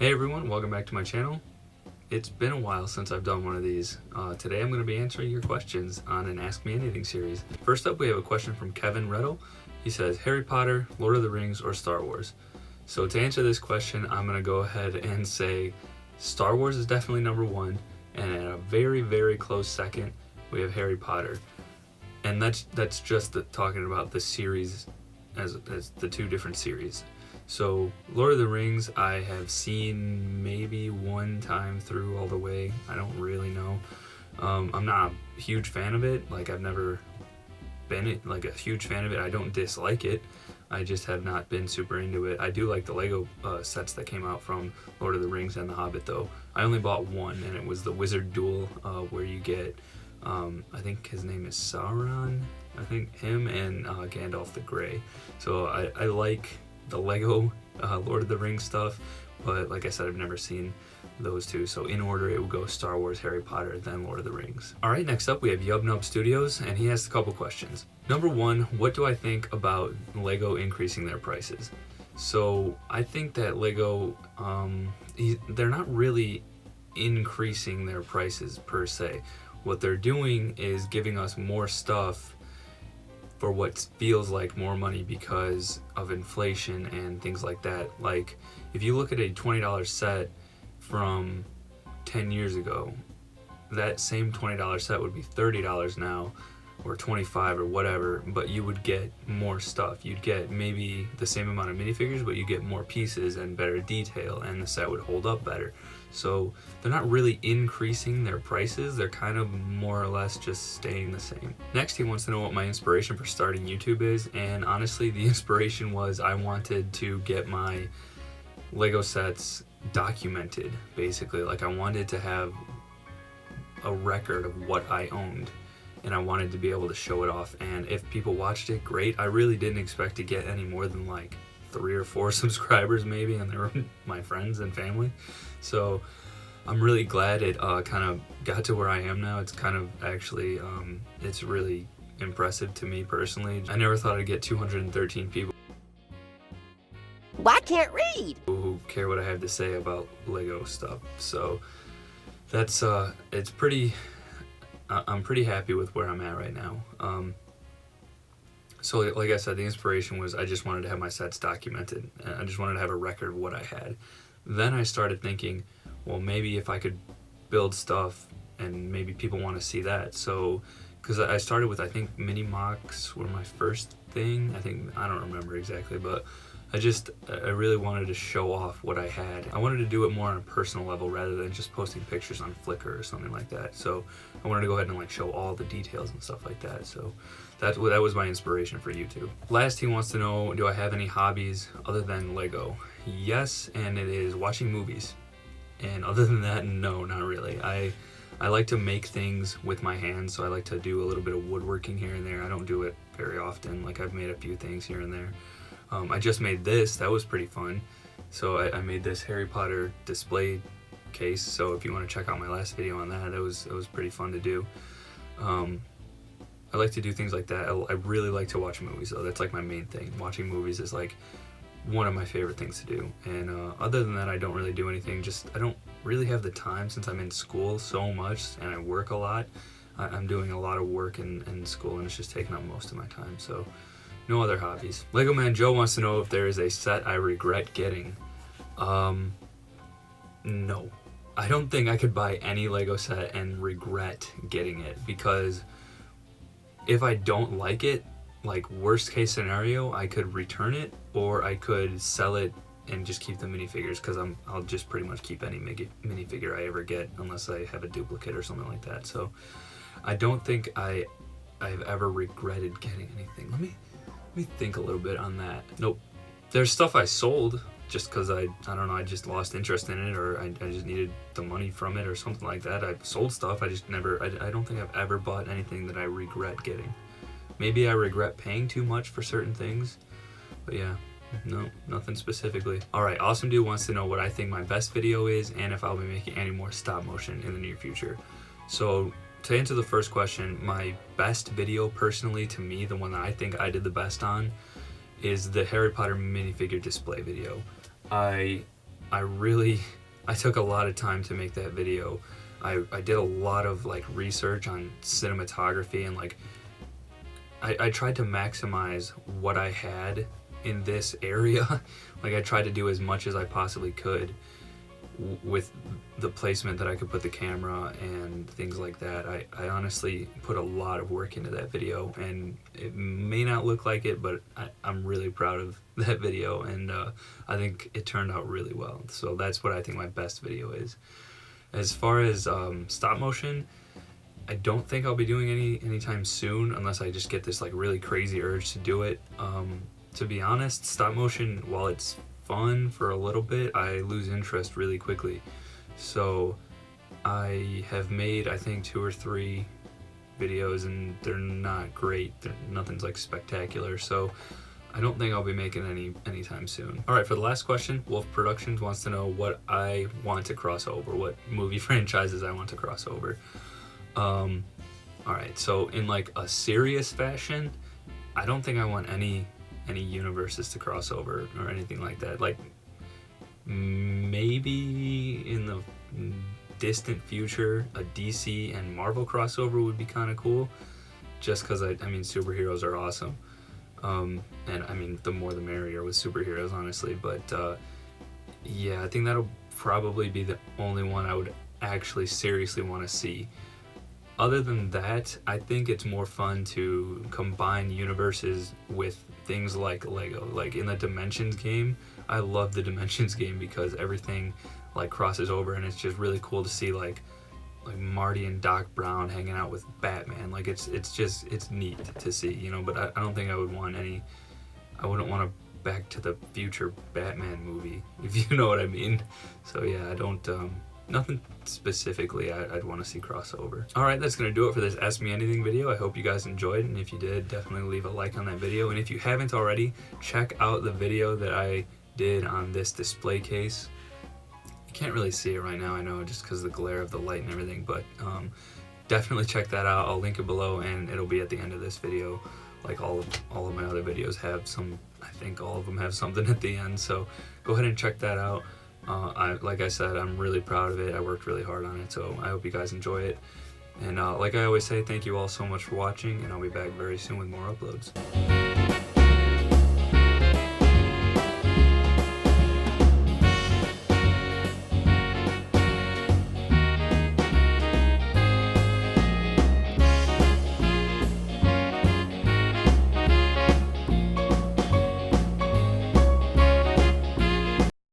Hey everyone, welcome back to my channel. It's been a while since I've done one of these. Today I'm going to be answering your questions on an Ask Me Anything series. First up, we have a question from Kevin Reddle. He says, Harry Potter, Lord of the Rings, or Star Wars? So to answer this question, I'm going to go ahead and say Star Wars is definitely number one, and at a very, very close second, we have Harry Potter. And that's just talking about the series as the two different series. So Lord of the Rings I have seen maybe one time through all the way. I don't really know. I'm not a huge fan of it. Like, I've never been like a huge fan of it. I don't dislike it. I just have not been super into it. I do like the Lego sets that came out from Lord of the Rings and The Hobbit though. I only bought one, and it was the Wizard Duel where you get I think his name is Sauron. I think him and Gandalf the Grey. So I like the Lego Lord of the Rings stuff, but like I said, I've never seen those two. So in order, it would go Star Wars, Harry Potter, then Lord of the Rings. All right, next up we have Yubnub Studios, and he has a couple questions. Number one, what do I think about Lego increasing their prices? So I think that Lego, they're not really increasing their prices per se. What they're doing is giving us more stuff for what feels like more money because of inflation and things like that. Like, if you look at a $20 set from 10 years ago, that same $20 set would be $30 now, or $25 or whatever, but you would get more stuff. You'd get maybe the same amount of minifigures, but you get more pieces and better detail, and the set would hold up better. So they're not really increasing their prices, they're kind of more or less just staying the same. Next, he wants to know what my inspiration for starting YouTube is, and honestly the inspiration was I wanted to get my Lego sets documented, basically. Like, I wanted to have a record of what I owned, and I wanted to be able to show it off, and if people watched it, great. I really didn't expect to get any more than like 3 or 4 subscribers maybe, and they were my friends and family. So I'm really glad it kind of got to where I am now. It's kind of actually, it's really impressive to me personally. I never thought I'd get 213 people I can't read who care what I have to say about Lego stuff. So that's it's pretty, I'm pretty happy with where I'm at right now. So like I said, the inspiration was I just wanted to have my sets documented. I just wanted to have a record of what I had. Then I started thinking, well, maybe if I could build stuff and maybe people want to see that. So, because I started with, I think mini mocks were my first thing. I don't remember exactly, but I really wanted to show off what I had. I wanted to do it more on a personal level rather than just posting pictures on Flickr or something like that. So I wanted to go ahead and like show all the details and stuff like that. So that was my inspiration for YouTube. Last, he wants to know, do I have any hobbies other than Lego? Yes, and it is watching movies. And other than that, no, not really. I like to make things with my hands, so I like to do a little bit of woodworking here and there. I don't do it very often. Like, I've made a few things here and there. I just made this. That was pretty fun. So I made this Harry Potter display case. So if you want to check out my last video on that, it was pretty fun to do. I like to do things like that. I really like to watch movies though. That's like my main thing. Watching movies is like one of my favorite things to do. And other than that, I don't really do anything. I don't really have the time since I'm in school so much and I work a lot. I'm doing a lot of work in school, and it's just taking up most of my time. So no other hobbies. Lego Man Joe wants to know if there is a set I regret getting. No. I don't think I could buy any Lego set and regret getting it, because if I don't like it, like worst case scenario, I could return it or I could sell it and just keep the minifigures, because I'll just pretty much keep any minifigure I ever get unless I have a duplicate or something like that. So I don't think I've ever regretted getting anything. Let me think a little bit on that. Nope. There's stuff I sold just because I don't know, I just lost interest in it, or I just needed the money from it or something like that. I sold stuff. I just never, I don't think I've ever bought anything that I regret getting. Maybe I regret paying too much for certain things, but yeah, no, nothing specifically. All right, Awesome Dude wants to know what I think my best video is and if I'll be making any more stop motion in the near future. So to answer the first question, my best video personally, to me, the one that I think I did the best on, is the Harry Potter minifigure display video. I I took a lot of time to make that video. I did a lot of like research on cinematography, and like I tried to maximize what I had in this area. Like I tried to do as much as I possibly could with the placement that I could put the camera and things like that. I honestly put a lot of work into that video, and it may not look like it, but I'm really proud of that video, and I think it turned out really well. So that's what I think my best video is. As far as stop motion, I don't think I'll be doing anytime soon, unless I just get this like really crazy urge to do it. To be honest, stop motion, while it's fun for a little bit, I lose interest really quickly. So I have made, I think, 2 or 3 videos, and they're not great. Nothing's like spectacular. So I don't think I'll be making anytime soon. All right, for the last question, Wolf Productions wants to know what I want to cross over, what movie franchises I want to cross over. All right, so in like a serious fashion, I don't think I want any universes to cross over or anything like that. Like maybe in the distant future, a DC and Marvel crossover would be kind of cool, just because I mean superheroes are awesome, and I mean the more the merrier with superheroes, honestly. But yeah, I think that'll probably be the only one I would actually seriously want to see. Other than that, I think it's more fun to combine universes with things like Lego. Like in the Dimensions game, I love the Dimensions game because everything like crosses over, and it's just really cool to see like Marty and Doc Brown hanging out with Batman. Like it's neat to see, you know. But I don't think I would want I wouldn't want a Back to the Future Batman movie, if you know what I mean. So yeah, I don't nothing specifically I'd want to see crossover. Alright, that's going to do it for this Ask Me Anything video. I hope you guys enjoyed, and if you did, definitely leave a like on that video. And if you haven't already, check out the video that I did on this display case. You can't really see it right now, I know, just because of the glare of the light and everything, but definitely check that out. I'll link it below, and it'll be at the end of this video. Like all of my other videos have some, I think all of them have something at the end, so go ahead and check that out. Like I said, I'm really proud of it. I worked really hard on it, so I hope you guys enjoy it. And like I always say, thank you all so much for watching, and I'll be back very soon with more uploads.